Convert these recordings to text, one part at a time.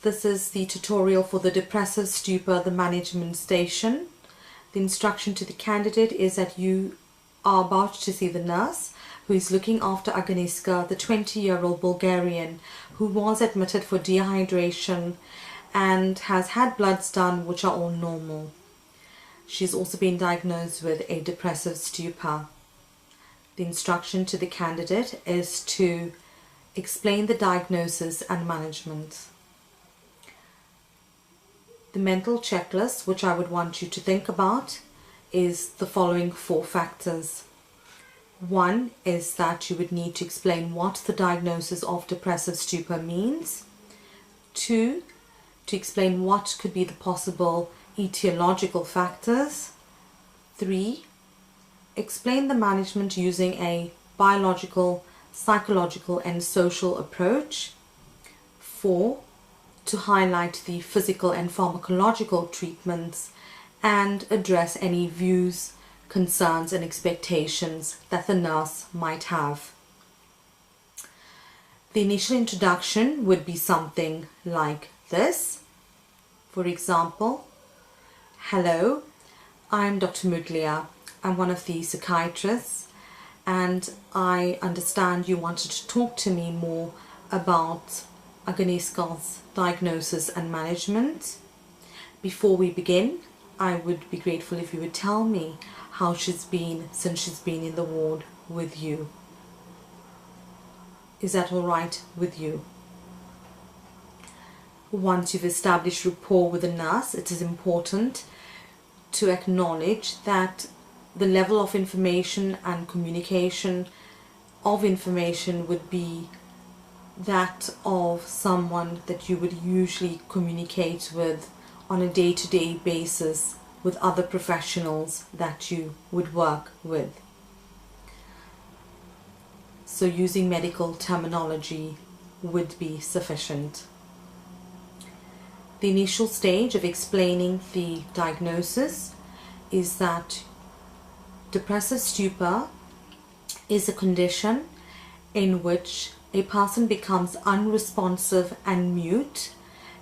This is the tutorial for the Depressive Stupor, the management station. The instruction to the candidate is that you are about to see the nurse who is looking after Agnieszka, the 20-year-old Bulgarian who was admitted for dehydration and has had bloods done which are all normal. She's also been diagnosed with a depressive stupor. The instruction to the candidate is to explain the diagnosis and management. The mental checklist which I would want you to think about is the following 4 factors. 1 is that you would need to explain what the diagnosis of depressive stupor means. 2, to explain what could be the possible etiological factors. 3, explain the management using a biological, psychological and social approach. 4, to highlight the physical and pharmacological treatments and address any views, concerns and expectations that the nurse might have. The initial introduction would be something like this. For example, hello, I'm Dr. Muglia. I'm one of the psychiatrists and I understand you wanted to talk to me more about Agnieszka's diagnosis and management. Before we begin, I would be grateful if you would tell me how she's been since she's been in the ward with you. Is that all right with you? Once you've established rapport with the nurse, it is important to acknowledge that the level of information and communication of information would be that of someone that you would usually communicate with on a day-to-day basis with other professionals that you would work with. So using medical terminology would be sufficient. The initial stage of explaining the diagnosis is that depressive stupor is a condition in which a person becomes unresponsive and mute,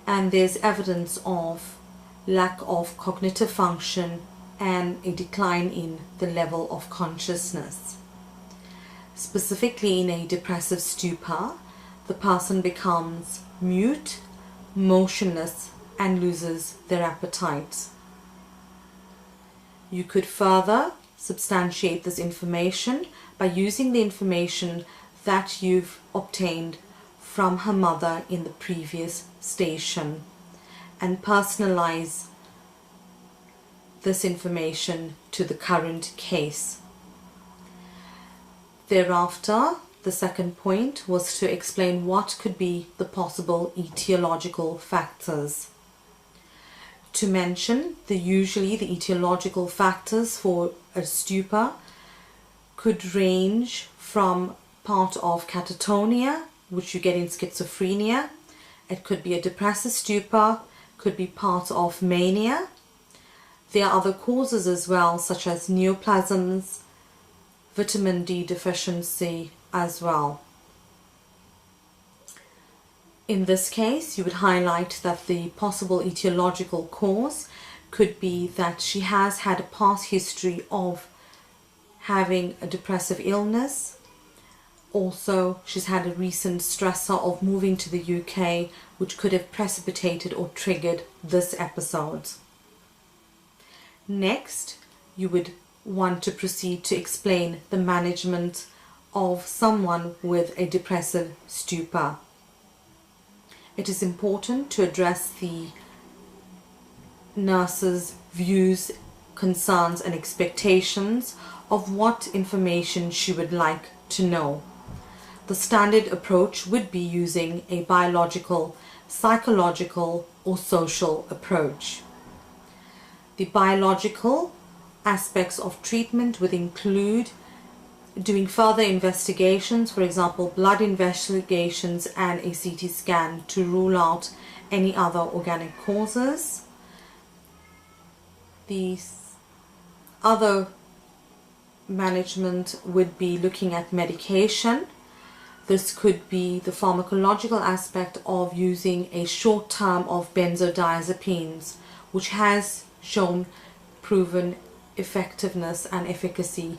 and there's evidence of lack of cognitive function and a decline in the level of consciousness. Specifically in a depressive stupor, the person becomes mute, motionless and loses their appetite. You could further substantiate this information by using the information that you've obtained from her mother in the previous station and personalize this information to the current case. Thereafter, the second point was to explain what could be the possible etiological factors. To mention usually the etiological factors for a stupor could range from part of catatonia, which you get in schizophrenia. It could be a depressive stupor, could be part of mania. There are other causes as well, such as neoplasms, vitamin D deficiency as well. In this case, you would highlight that the possible etiological cause could be that she has had a past history of having a depressive illness. Also, she's had a recent stressor of moving to the UK, which could have precipitated or triggered this episode. Next, you would want to proceed to explain the management of someone with a depressive stupor. It is important to address the nurse's views, concerns and expectations of what information she would like to know. The standard approach would be using a biological, psychological or social approach. The biological aspects of treatment would include doing further investigations, for example blood investigations and a CT scan to rule out any other organic causes. The other management would be looking at medication This could be the pharmacological aspect of using a short term of benzodiazepines, which has shown proven effectiveness and efficacy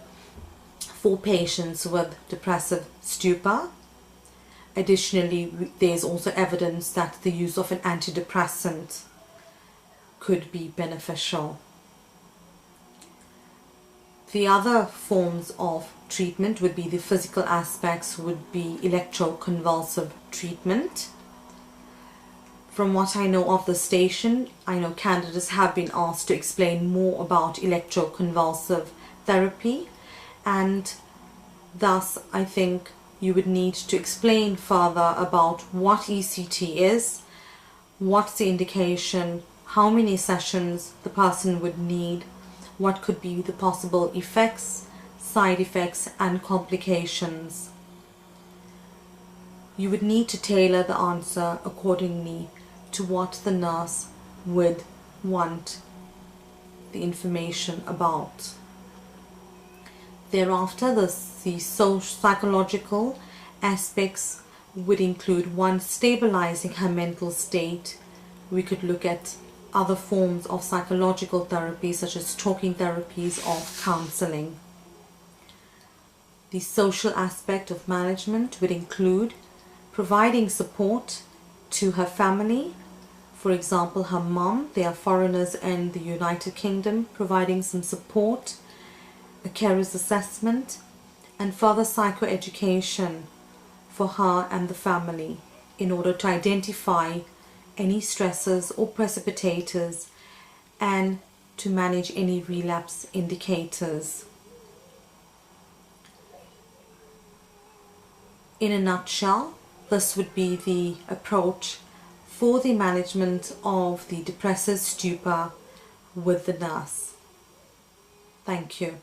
for patients with depressive stupor. Additionally, there is also evidence that the use of an antidepressant could be beneficial. The other forms of treatment would be the physical aspects, would be electroconvulsive treatment. From what I know of the station, I know candidates have been asked to explain more about electroconvulsive therapy, and thus I think you would need to explain further about what ECT is, what's the indication, how many sessions the person would need, what could be the possible effects, side effects and complications. You would need to tailor the answer accordingly to what the nurse would want the information about. Thereafter, the psychological aspects would include one, stabilizing her mental state. We could look at other forms of psychological therapy such as talking therapies or counseling. The social aspect of management would include providing support to her family. For example, her mom, they are foreigners in the United Kingdom, providing some support, a carer's assessment, and further psychoeducation for her and the family in order to identify any stressors or precipitators and to manage any relapse indicators. In a nutshell, this would be the approach for the management of the depressive stupor with the nurse. Thank you.